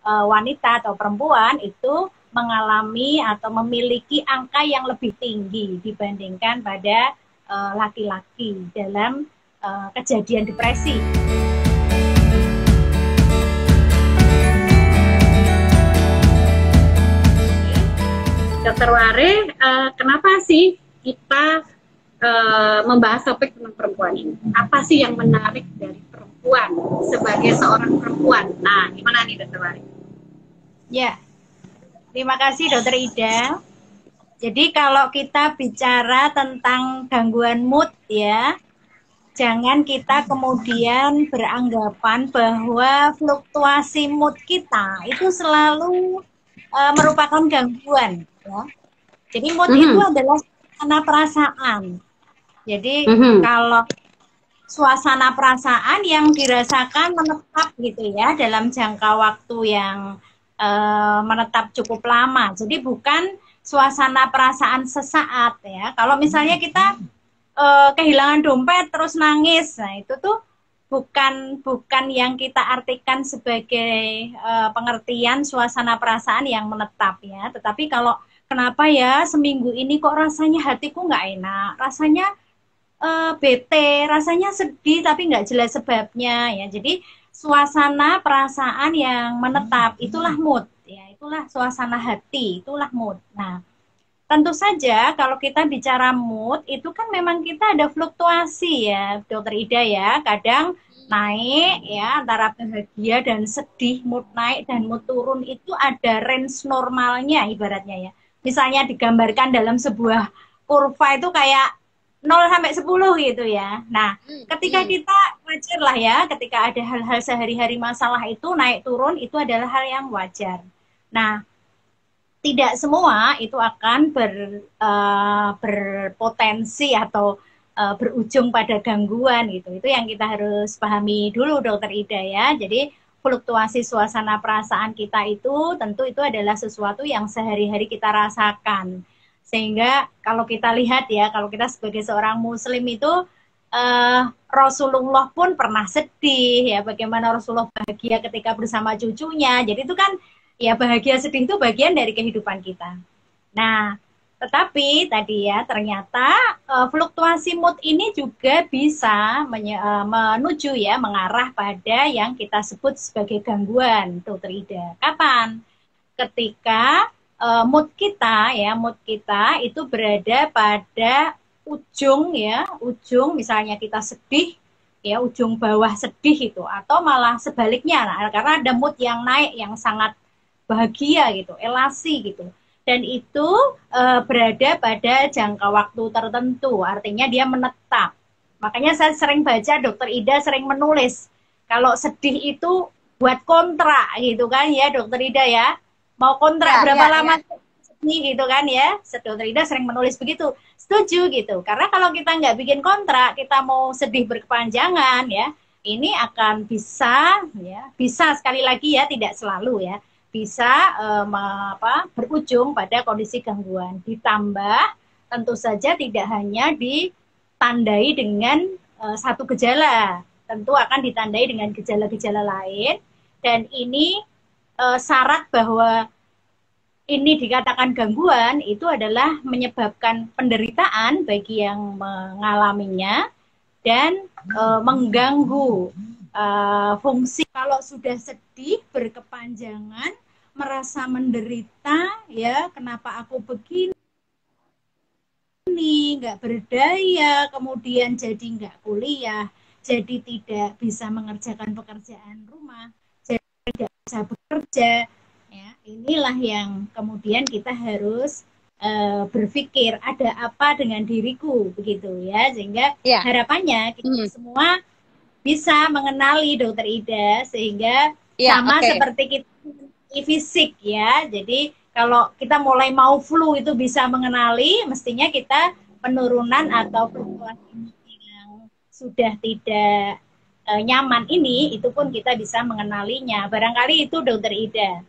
wanita atau perempuan itu mengalami atau memiliki angka yang lebih tinggi dibandingkan pada laki-laki dalam kejadian depresi. Dokter Ware, kenapa sih kita membahas topik tentang perempuan ini? Apa sih yang menarik dari perempuan sebagai seorang perempuan? Nah, gimana nih Dokter Ware? Ya, terima kasih Dokter Ida. Jadi kalau kita bicara tentang gangguan mood ya, jangan kita kemudian beranggapan bahwa fluktuasi mood kita itu selalu merupakan gangguan. Ya. Jadi mood itu adalah suasana perasaan. Jadi kalau suasana perasaan yang dirasakan menetap gitu ya dalam jangka waktu yang menetap cukup lama. Jadi bukan suasana perasaan sesaat ya. Kalau misalnya kita kehilangan dompet terus nangis, nah itu tuh bukan yang kita artikan sebagai pengertian suasana perasaan yang menetap ya. Tetapi kalau kenapa ya seminggu ini kok rasanya hatiku nggak enak, rasanya bete, rasanya sedih tapi nggak jelas sebabnya ya. Jadi suasana perasaan yang menetap itulah mood ya, itulah suasana hati, itulah mood. Nah, tentu saja kalau kita bicara mood itu kan memang kita ada fluktuasi ya, Dokter Ida ya. Kadang naik ya antara bahagia dan sedih, mood naik dan mood turun itu ada range normalnya ibaratnya ya. Misalnya digambarkan dalam sebuah kurva itu kayak 0 sampai 10 gitu ya. Nah, ketika kita wajar lah ya, ketika ada hal-hal sehari-hari masalah itu naik turun itu adalah hal yang wajar. Nah, tidak semua itu akan berpotensi atau berujung pada gangguan gitu. Itu yang kita harus pahami dulu Dokter Ida ya. Jadi fluktuasi suasana perasaan kita itu tentu itu adalah sesuatu yang sehari-hari kita rasakan. Sehingga kalau kita lihat ya, kalau kita sebagai seorang muslim itu Rasulullah pun pernah sedih ya, bagaimana Rasulullah bahagia ketika bersama cucunya. Jadi itu kan ya bahagia sedih itu bagian dari kehidupan kita. Nah, tetapi tadi ya ternyata fluktuasi mood ini juga bisa menuju ya mengarah pada yang kita sebut sebagai gangguan, Dokter Ida. Kapan? Ketika mood kita itu berada pada ujung ya, ujung misalnya kita sedih ya, ujung bawah sedih itu, atau malah sebaliknya, nah, karena ada mood yang naik yang sangat bahagia gitu, elasi gitu, dan itu berada pada jangka waktu tertentu, artinya dia menetap. Makanya saya sering baca, Dokter Ida sering menulis kalau sedih itu buat kontrak gitu kan ya Dokter Ida ya, mau kontrak berapa lama sedih gitu kan ya. Dokter Ida sering menulis begitu. Setuju gitu. Karena kalau kita nggak bikin kontrak, kita mau sedih berkepanjangan ya, ini akan bisa ya, bisa sekali lagi ya, tidak selalu ya, bisa berujung pada kondisi gangguan. Ditambah tentu saja tidak hanya ditandai dengan satu gejala, tentu akan ditandai dengan gejala-gejala lain, dan ini syarat bahwa ini dikatakan gangguan itu adalah menyebabkan penderitaan bagi yang mengalaminya dan mengganggu fungsi. Kalau sudah sedih berkepanjangan, merasa menderita ya, kenapa aku begini, nggak berdaya, kemudian jadi nggak kuliah, jadi tidak bisa mengerjakan pekerjaan rumah, jadi tidak bisa bekerja. Ya, inilah yang kemudian kita harus berpikir ada apa dengan diriku begitu ya, sehingga harapannya kita semua bisa mengenali Dokter Ida, sehingga sama seperti kita fisik ya. Jadi kalau kita mulai mau flu itu bisa mengenali, mestinya kita penurunan atau fluktuasi yang sudah tidak nyaman ini, itu pun kita bisa mengenalinya. Barangkali itu Dokter Ida.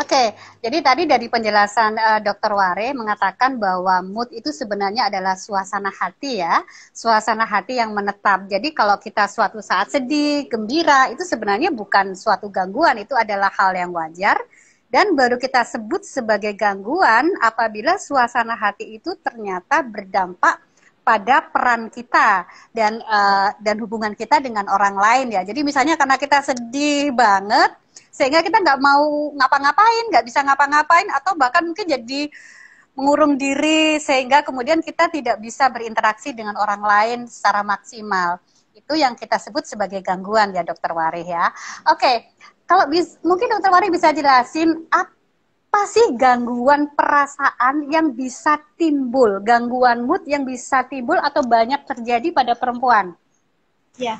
Oke, jadi tadi dari penjelasan Dr. Ware mengatakan bahwa mood itu sebenarnya adalah suasana hati ya, suasana hati yang menetap. Jadi kalau kita suatu saat sedih, gembira, itu sebenarnya bukan suatu gangguan, itu adalah hal yang wajar. Dan baru kita sebut sebagai gangguan apabila suasana hati itu ternyata berdampak pada peran kita dan hubungan kita dengan orang lain ya. Jadi misalnya karena kita sedih banget sehingga kita nggak mau ngapa-ngapain, nggak bisa ngapa-ngapain, atau bahkan mungkin jadi mengurung diri sehingga kemudian kita tidak bisa berinteraksi dengan orang lain secara maksimal. Itu yang kita sebut sebagai gangguan ya Dokter Warih ya. Oke, kalau mungkin Dokter Warih bisa jelasin apa sih gangguan perasaan yang bisa timbul, gangguan mood yang bisa timbul atau banyak terjadi pada perempuan? Ya,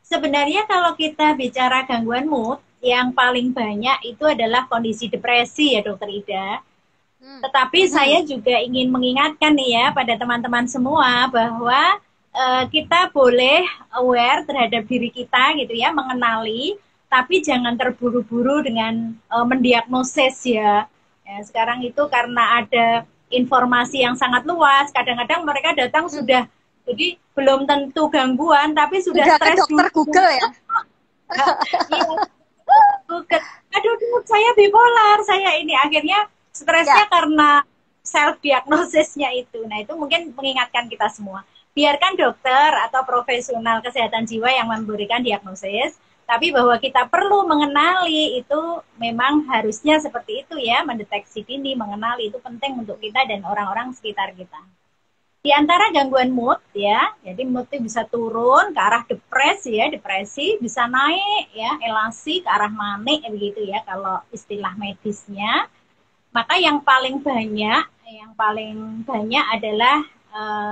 sebenarnya kalau kita bicara gangguan mood, yang paling banyak itu adalah kondisi depresi ya Dokter Ida. Tetapi saya juga ingin mengingatkan nih ya pada teman-teman semua bahwa kita boleh aware terhadap diri kita gitu ya, mengenali, tapi jangan terburu-buru dengan mendiagnosis ya. Ya. Sekarang itu karena ada informasi yang sangat luas, kadang-kadang mereka datang sudah, jadi belum tentu gangguan, tapi sudah Udah ke stres dokter dulu. Google ya? Iya, aduh saya bipolar, saya ini akhirnya stresnya Ya, karena self diagnosisnya itu. Nah itu mungkin mengingatkan kita semua, biarkan dokter atau profesional kesehatan jiwa yang memberikan diagnosis, tapi bahwa kita perlu mengenali itu memang harusnya seperti itu ya, mendeteksi dini, mengenali itu penting untuk kita dan orang-orang sekitar kita. Di antara gangguan mood ya, jadi mood itu bisa turun ke arah depresi ya, depresi bisa naik ya, elasi ke arah manik begitu ya kalau istilah medisnya. Maka yang paling banyak adalah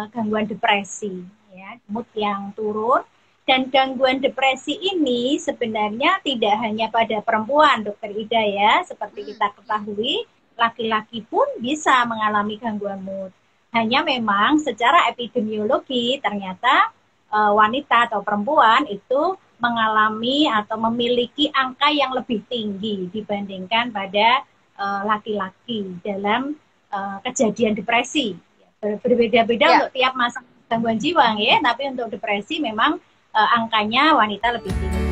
gangguan depresi ya, mood yang turun. Dan gangguan depresi ini sebenarnya tidak hanya pada perempuan, Dokter Ida ya, seperti kita ketahui, laki-laki pun bisa mengalami gangguan mood. Hanya memang secara epidemiologi ternyata wanita atau perempuan itu mengalami atau memiliki angka yang lebih tinggi dibandingkan pada laki-laki dalam kejadian depresi. Berbeda-beda ya. untuk tiap masa gangguan jiwa ya, tapi untuk depresi memang angkanya wanita lebih tinggi.